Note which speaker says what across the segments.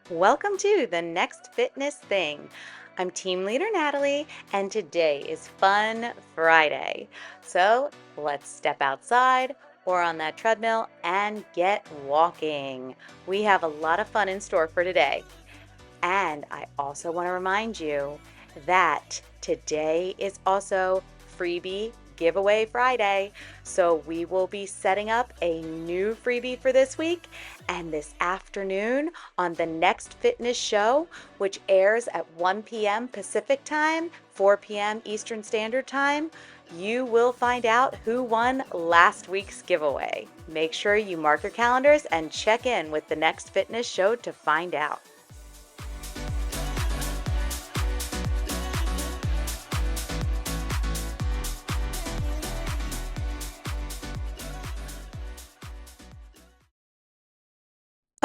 Speaker 1: Welcome to the next fitness thing. I'm team leader Natalie, and today is Fun Friday. So let's step outside or on that treadmill and get walking. We have a lot of fun in store for today. And I also want to remind you that today is also Freebie Giveaway Friday. So we will be setting up a new freebie for this week. And this afternoon on the next fitness show, which airs at 1 p.m. Pacific time, 4 p.m. Eastern Standard Time, you will find out who won last week's giveaway. Make sure you mark your calendars and check in with the next fitness show to find out.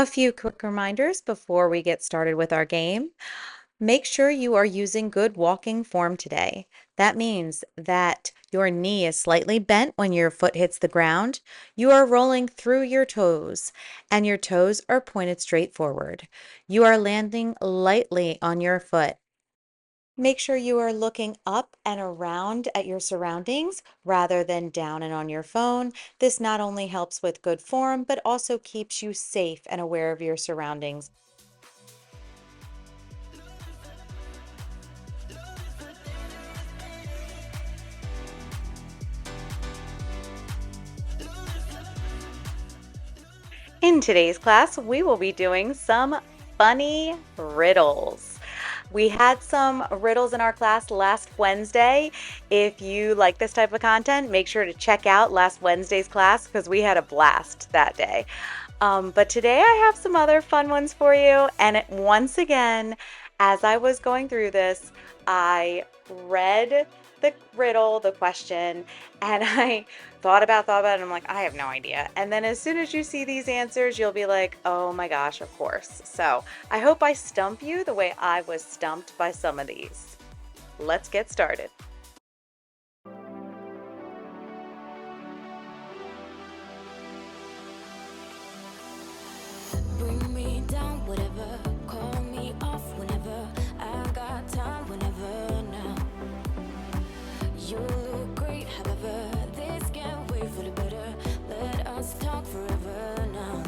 Speaker 1: A few quick reminders before we get started with our game. Make sure you are using good walking form today. That means that your knee is slightly bent when your foot hits the ground. You are rolling through your toes, and your toes are pointed straight forward. You are landing lightly on your foot. Make sure you are looking up and around at your surroundings rather than down and on your phone. This not only helps with good form, but also keeps you safe and aware of your surroundings. In today's class, we will be doing some funny riddles. We had some riddles in our class last Wednesday. If you like this type of content, make sure to check out last Wednesday's class because we had a blast that day. But today I have some other fun ones for you. And once again, as I was going through this, I read the riddle, the question, and I thought about it, and I'm like, I have no idea. And then as soon as you see these answers, you'll be like, oh my gosh, of course. So I hope I stump you the way I was stumped by some of these. Let's get started.
Speaker 2: Bring me down, whatever. Call me off whenever. I got time whenever now. You look great, however. This can't wait for the better. Let us talk forever now.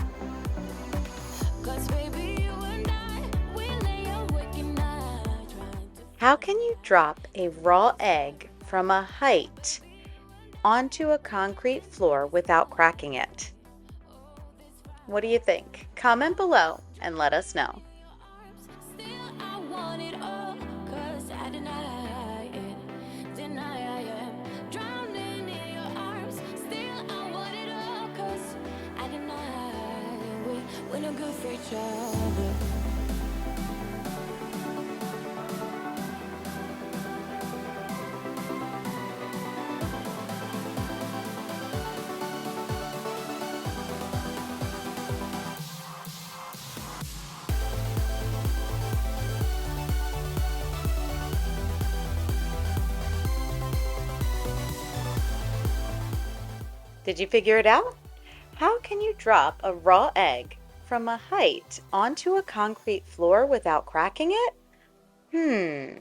Speaker 2: Cause baby, you and I, we lay awake at night trying to.
Speaker 1: How can you drop a raw egg from a height onto a concrete floor without cracking it? What do you think? Comment below and let us know.
Speaker 2: Still, I want it all. Cause I deny it. Drowning in your arms. Still, I want it all. Cause I deny we're no good for each other.
Speaker 1: Did you figure it out? How can you drop a raw egg from a height onto a concrete floor without cracking it?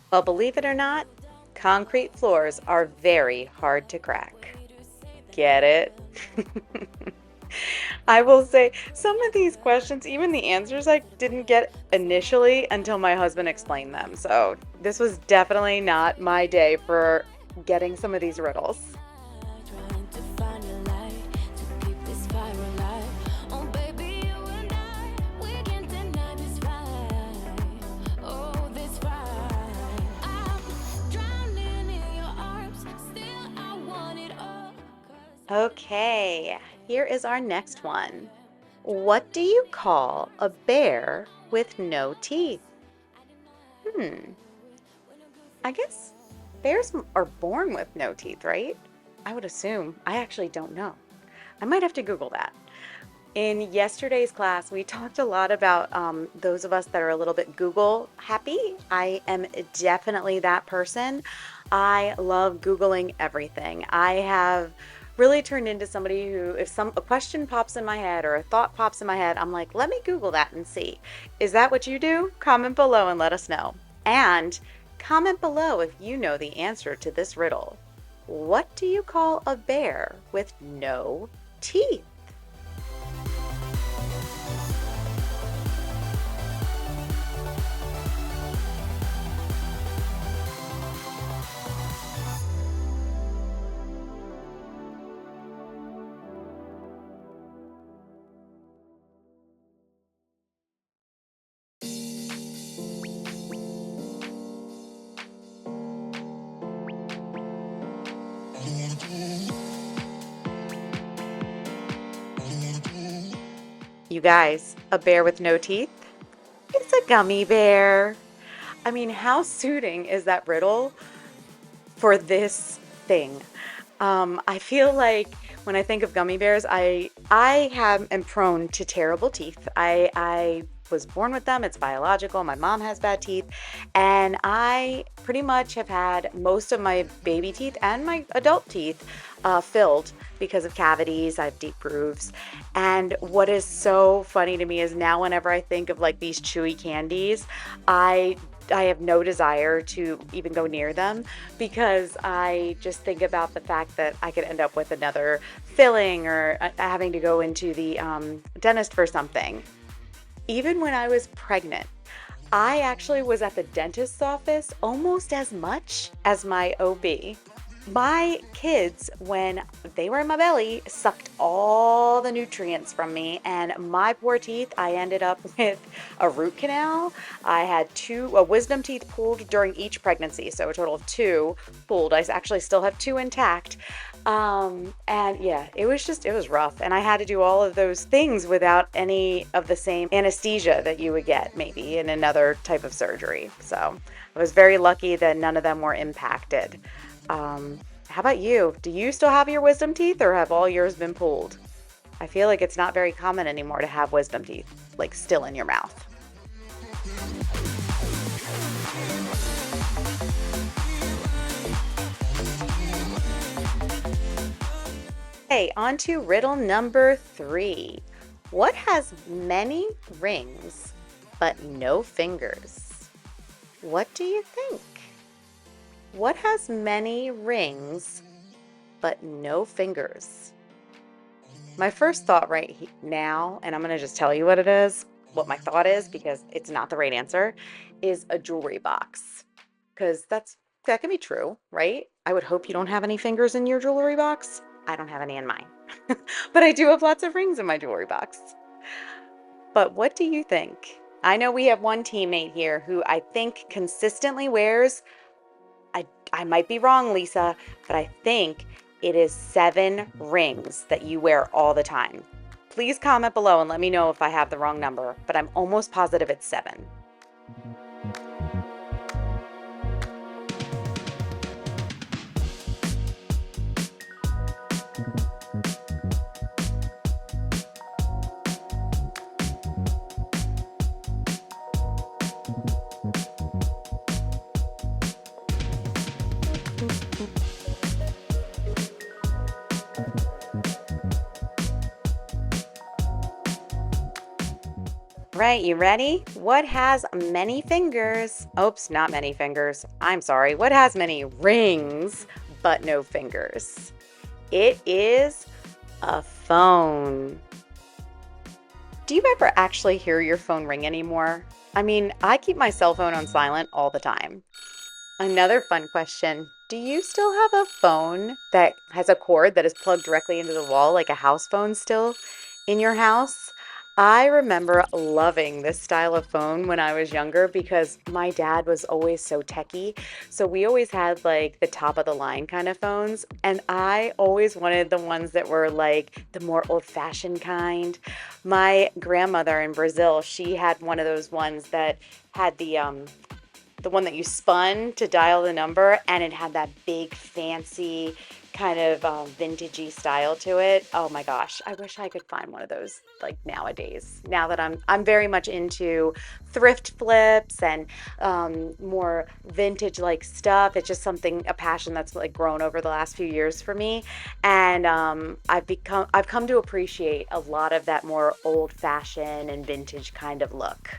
Speaker 1: Well, believe it or not, concrete floors are very hard to crack. Get it? I will say some of these questions, even the answers I didn't get initially until my husband explained them. So this was definitely not my day for getting some of these riddles.
Speaker 2: Trying to find a light to keep this fire alive. Oh, baby, you and I, we can't deny this fight. Oh, this fight. I'm drowning in your arms. Still, I want it all.
Speaker 1: Okay, here is our next one. What do you call a bear with no teeth? I guess bears are born with no teeth, right? I would assume. I actually don't know. I might have to Google that. In yesterday's class, we talked a lot about those of us that are a little bit Google happy. I am definitely that person. I love Googling everything. I have really turned into somebody who, if a question pops in my head or a thought pops in my head, I'm like, let me Google that and see. Is that what you do? Comment below and let us know. And comment below if you know the answer to this riddle. What do you call a bear with no teeth? You guys, a bear with no teeth? It's a gummy bear. I mean, how suiting is that riddle for this thing? I feel like when I think of gummy bears, am prone to terrible teeth. I was born with them. It's biological. My mom has bad teeth, and I pretty much have had most of my baby teeth and my adult teeth filled because of cavities. I have deep grooves, and what is so funny to me is now whenever I think of like these chewy candies, I have no desire to even go near them because I just think about the fact that I could end up with another filling or having to go into the dentist for something. Even when I was pregnant, I actually was at the dentist's office almost as much as my OB. My kids, when they were in my belly, sucked all the nutrients from me, and my poor teeth, I ended up with a root canal. I had two wisdom teeth pulled during each pregnancy, so a total of two pulled. I actually still have two intact. And yeah, it was rough. And I had to do all of those things without any of the same anesthesia that you would get maybe in another type of surgery. So I was very lucky that none of them were impacted. How about you? Do you still have your wisdom teeth or have all yours been pulled? I feel like it's not very common anymore to have wisdom teeth, like still in your mouth. Okay, on to riddle number 3. What has many rings but no fingers? What do you think? What has many rings but no fingers? My first thought now, and I'm going to just tell you what it is, what my thought is, because it's not the right answer, is a jewelry box. Because that can be true, right? I would hope you don't have any fingers in your jewelry box. I don't have any in mine. But I do have lots of rings in my jewelry box. But what do you think? I know we have one teammate here who I think consistently wears, I might be wrong, Lisa, but I think it is 7 rings that you wear all the time. Please comment below and let me know if I have the wrong number, but I'm almost positive it's 7. Right, you ready? What has many fingers? Oops, not many fingers. I'm sorry. What has many rings but no fingers? It is a phone. Do you ever actually hear your phone ring anymore? I mean, I keep my cell phone on silent all the time. Another fun question. Do you still have a phone that has a cord that is plugged directly into the wall, like a house phone still in your house? I remember loving this style of phone when I was younger because my dad was always so techie. So we always had like the top of the line kind of phones. And I always wanted the ones that were like the more old fashioned kind. My grandmother in Brazil, she had one of those ones that had the one that you spun to dial the number, and it had that big fancy kind of vintagey style to it. Oh my gosh, I wish I could find one of those like nowadays. Now that I'm very much into thrift flips and more vintage like stuff. It's just something a passion that's like grown over the last few years for me, and I've come to appreciate a lot of that more old fashioned and vintage kind of look.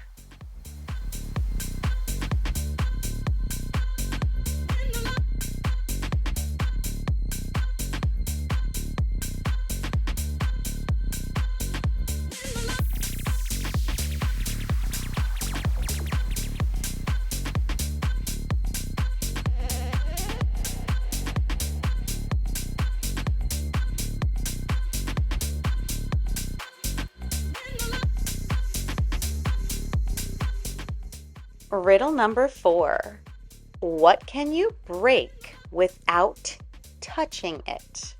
Speaker 1: Riddle number 4. What can you break without touching it?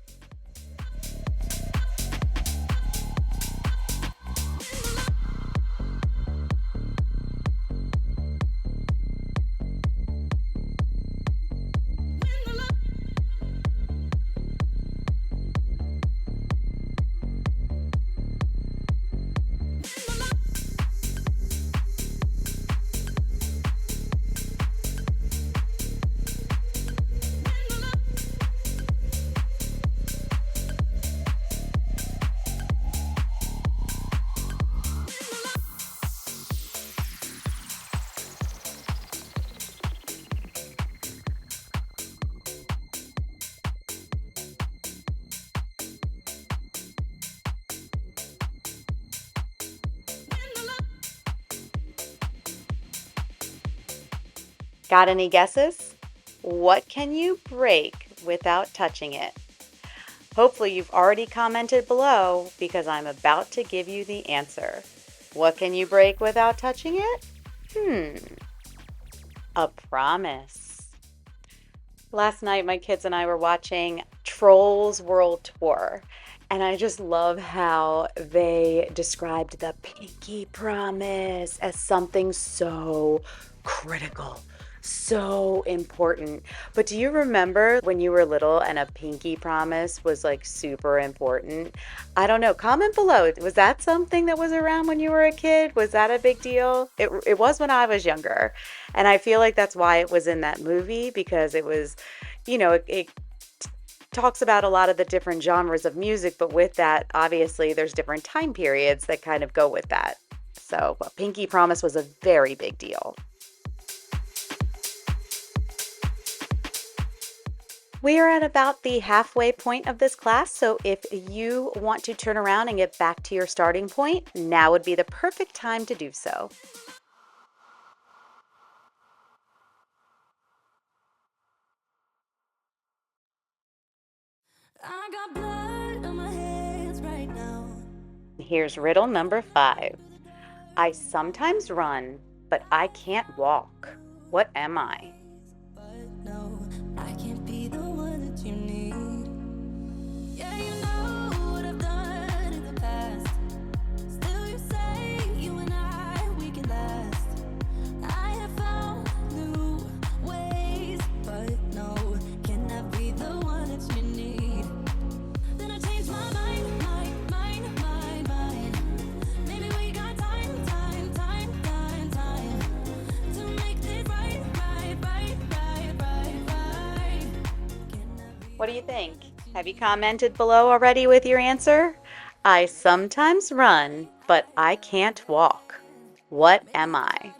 Speaker 1: Got any guesses? What can you break without touching it? Hopefully you've already commented below because I'm about to give you the answer. What can you break without touching it? A promise. Last night my kids and I were watching Trolls World Tour, and I just love how they described the pinky promise as something so critical, so important. But do you remember when you were little and a pinky promise was like super important? I don't know. Comment below. Was that something that was around when you were a kid? Was that a big deal? It was when I was younger. And I feel like that's why it was in that movie, because it was, it talks about a lot of the different genres of music, but with that, obviously, there's different time periods that kind of go with that. So a pinky promise was a very big deal. We are at about the halfway point of this class, so if you want to turn around and get back to your starting point, now would be the perfect time to do so.
Speaker 2: I got blood on my hands right now.
Speaker 1: Here's riddle number 5. I sometimes run, but I can't walk. What am I?
Speaker 2: But no, I can't be the one that you need. Yeah, you know what I've done in the past. Still you say you and we can last. I have found new ways, but no, can I be the one that you need? Then I changed my mind. Maybe we got time to make this right.
Speaker 1: What do you think? Have you commented below already with your answer? I sometimes run, but I can't walk. What am I?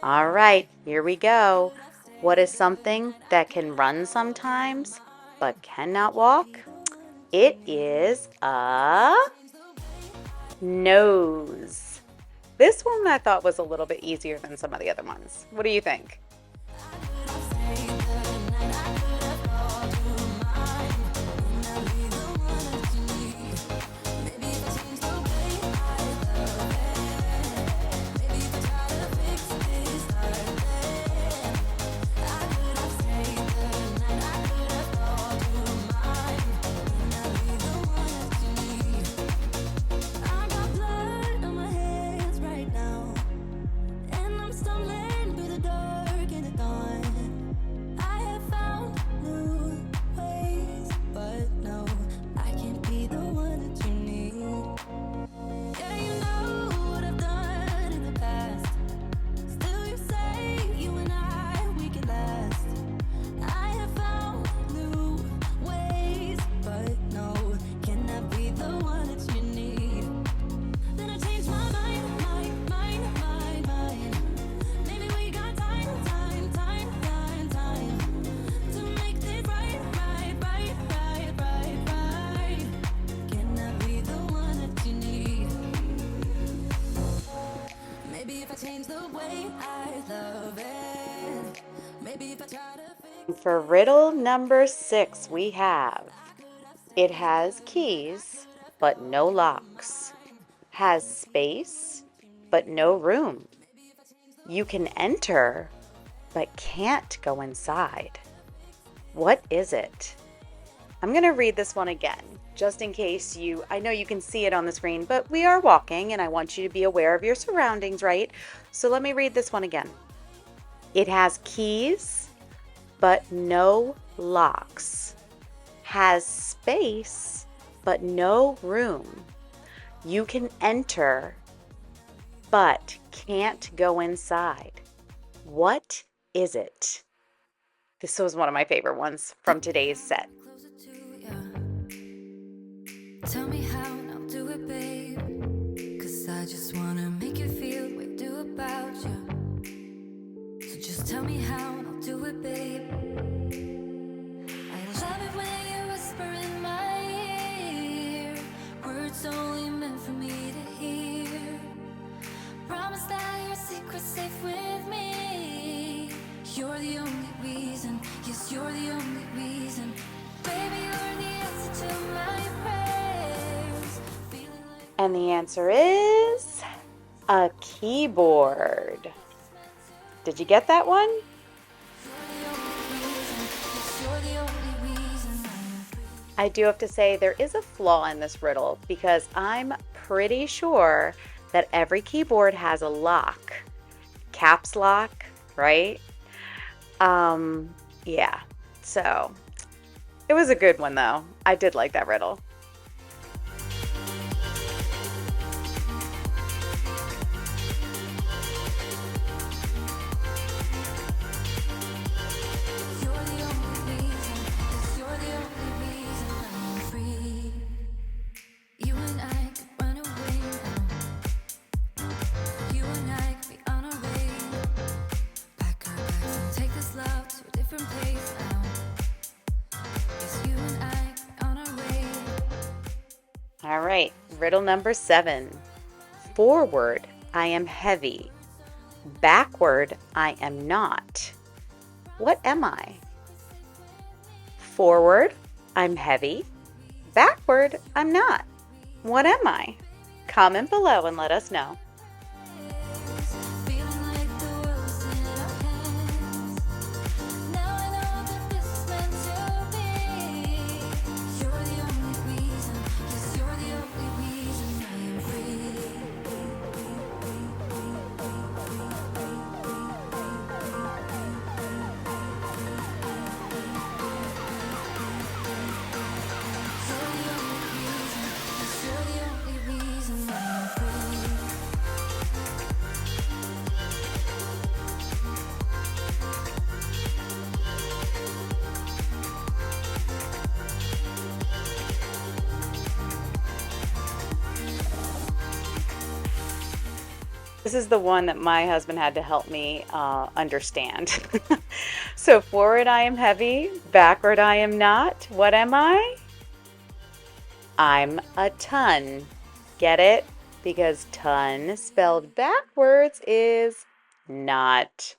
Speaker 1: All right, here we go. What is something that can run sometimes, but cannot walk? It is a nose. This one I thought was a little bit easier than some of the other ones. What do you think?
Speaker 2: Stumbling through the dark way I love it. Maybe if I try to fix
Speaker 1: For riddle number 6, we have it has keys, but no locks, has space, but no room. You can enter, but can't go inside. What is it? I'm going to read this one again, just in case I know you can see it on the screen, but we are walking and I want you to be aware of your surroundings, right? So let me read this one again. It has keys, but no locks, has space, but no room. You can enter, but can't go inside. What is it? This was one of my favorite ones from today's set.
Speaker 2: closer to you. Tell me how and I'll do it, babe. 'Cause I just wanna make you feel what I do about you. So just tell me how and I'll do it, babe. I love it when you whisper in my ear, words only meant for me to hear. Promise that your secret's safe with me. You're the only reason, yes, you're the only reason. Baby, you're the answer to my prayers. Feeling like
Speaker 1: And the answer is a keyboard. Did you get that one?
Speaker 2: you're the only reason, yes, you're the only reason I'm free.
Speaker 1: I do have to say there is a flaw in this riddle because I'm pretty sure that every keyboard has a lock. Caps lock, right? Yeah. So it was a good one though. I did like that riddle.
Speaker 2: You're the only reason, yes, you're the only reason I'm free. You and I could run away now. You and I could be on our way. Pack our bags and take this love to a different place now. Yes, you and I could be on our way.
Speaker 1: All right. Riddle number 7. Forward, I am heavy. Backward, I am not. What am I? Forward, I'm heavy. Backward, I'm not. What am I? Comment below and let us know.
Speaker 2: Feeling like the world's in our hands. Now I know that this is meant to be. You're the only reason, yes, you're the only reason I am free. You're the only reason, yes, you're the only reason I'm free.
Speaker 1: This is the one that my husband had to help me understand. So forward I am heavy, backward I am not. What am I? I'm a ton. Get it? Because ton spelled backwards is not.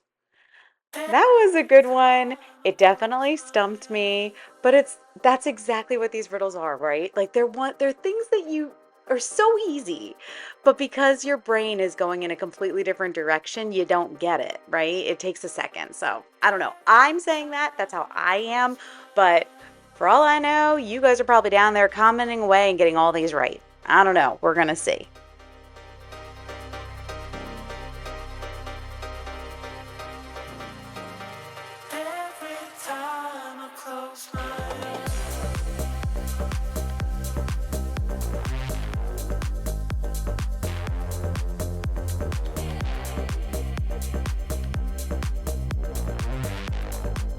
Speaker 1: That was a good one. It definitely stumped me, but that's exactly what these riddles are, right? Like they're things that you are so easy, but because your brain is going in a completely different direction, you don't get it, right? It takes a second. So, I don't know. I'm saying that's how I am, but for all I know, you guys are probably down there commenting away and getting all these right. I don't know. We're going to see.
Speaker 3: Every time I close my eyes,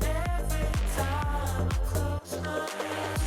Speaker 3: every time I close my eyes,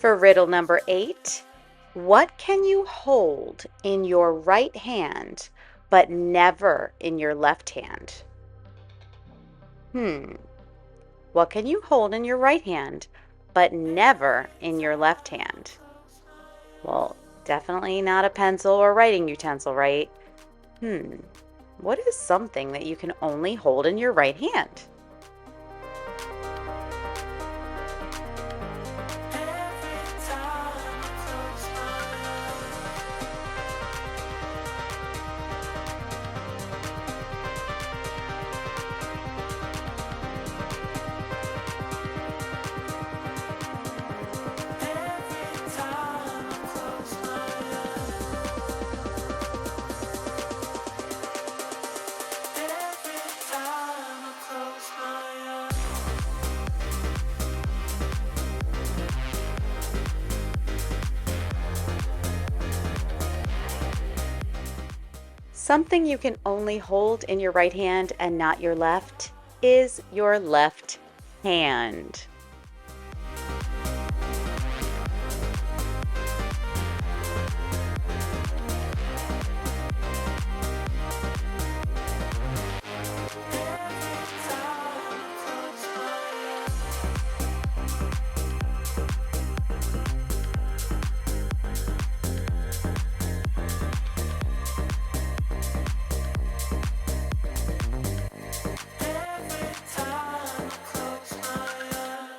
Speaker 1: For riddle number 8, what can you hold in your right hand but never in your left hand? What can you hold in your right hand but never in your left hand? Well, definitely not a pencil or writing utensil, right? What is something that you can only hold in your right hand?
Speaker 3: Every time I close my eyes. Every time I close my eyes. Every time I close my eyes.
Speaker 1: Something you can only hold in your right hand and not your left is your left hand.
Speaker 3: Every time I close my eyes. Every time I close my eyes.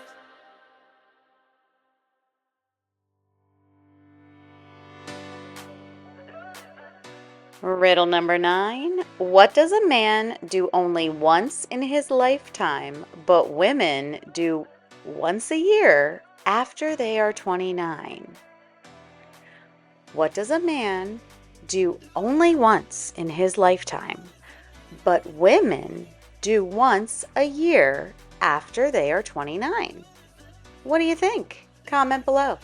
Speaker 1: Riddle number 9. What does a man do only once in his lifetime, but women do once a year after they are 29? What does a man do only once in his lifetime, but women do once a year after they are 29? What do you think? Comment below.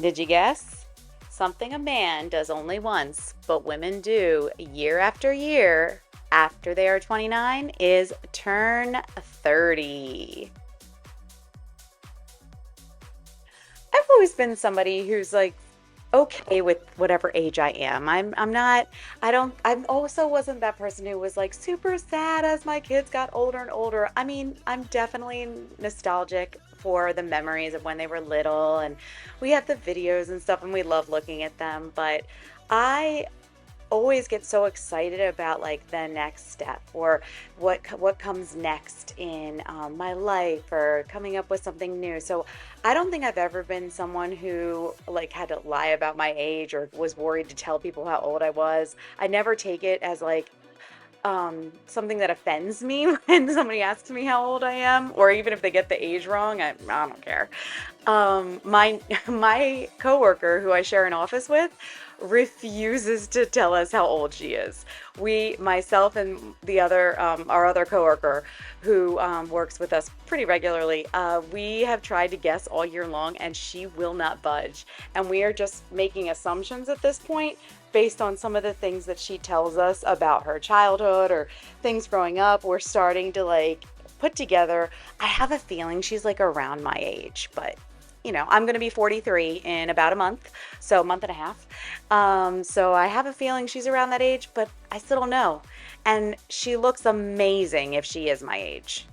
Speaker 1: Did you guess? Something a man does only once, but women do year after year after they are 29 is turn 30. I've always been somebody who's like okay with whatever age I am. I'm not I also wasn't that person who was like super sad as my kids got older and older. I mean, I'm definitely nostalgic for the memories of when they were little, and we have the videos and stuff and we love looking at them, but I always get so excited about like the next step or what comes next in my life or coming up with something new. So I don't think I've ever been someone who like had to lie about my age or was worried to tell people how old I was. I never take it as like something that offends me when somebody asks me how old I am, or even if they get the age wrong. I don't care. My coworker who I share an office with refuses to tell us how old she is. Myself and the other, our other coworker who works with us pretty regularly, we have tried to guess all year long and she will not budge. And we are just making assumptions at this point based on some of the things that she tells us about her childhood or things growing up. We're starting to like put together. I have a feeling she's like around my age, but I'm going to be 43 in about a month, so a month and a half. So I have a feeling she's around that age, but I still don't know. And she looks amazing if she is my age.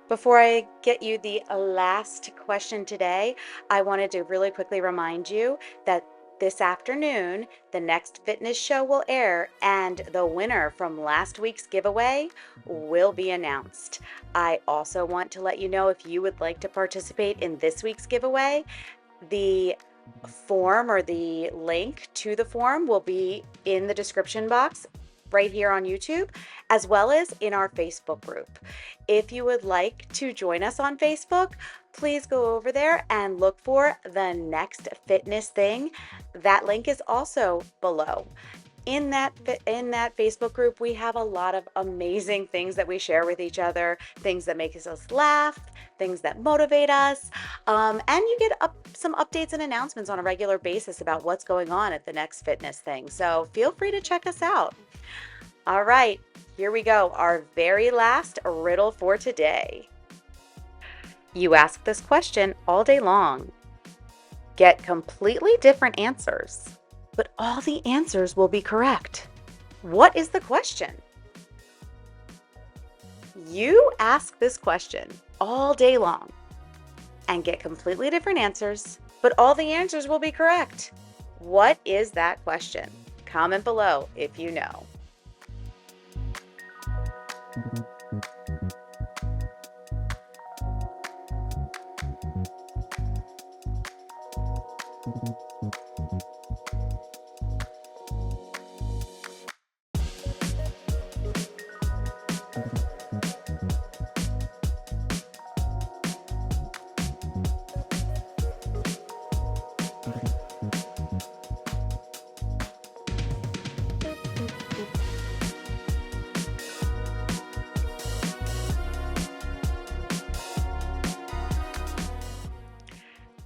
Speaker 1: Before I get you the last question today, I wanted to really quickly remind you that this afternoon, the next fitness show will air, and the winner from last week's giveaway will be announced. I also want to let you know if you would like to participate in this week's giveaway, the form or the link to the form will be in the description box right here on YouTube, as well as in our Facebook group. If you would like to join us on Facebook, please go over there and look for the next fitness thing. That link is also below. In that Facebook group, we have a lot of amazing things that we share with each other, things that make us laugh, things that motivate us, and you get some updates and announcements on a regular basis about what's going on at the next fitness thing. So feel free to check us out. All right, here we go. Our very last riddle for today. You ask this question all day long. Get completely different answers, but all the answers will be correct. What is the question? You ask this question all day long and get completely different answers, but all the answers will be correct. What is that question? Comment below if you know.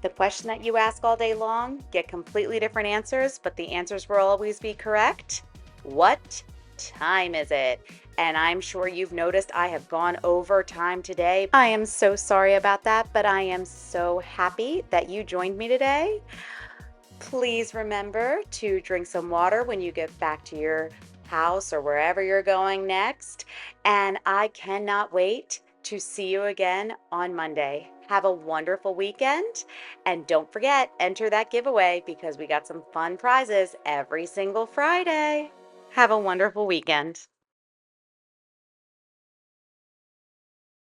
Speaker 1: The question that you ask all day long, get completely different answers, but the answers will always be correct. What time is it? And I'm sure you've noticed I have gone over time today. I am so sorry about that, but I am so happy that you joined me today. Please remember to drink some water when you get back to your house or wherever you're going next. And I cannot wait to see you again on Monday. Have a wonderful weekend. And don't forget, enter that giveaway because we got some fun prizes every single Friday. Have a wonderful weekend.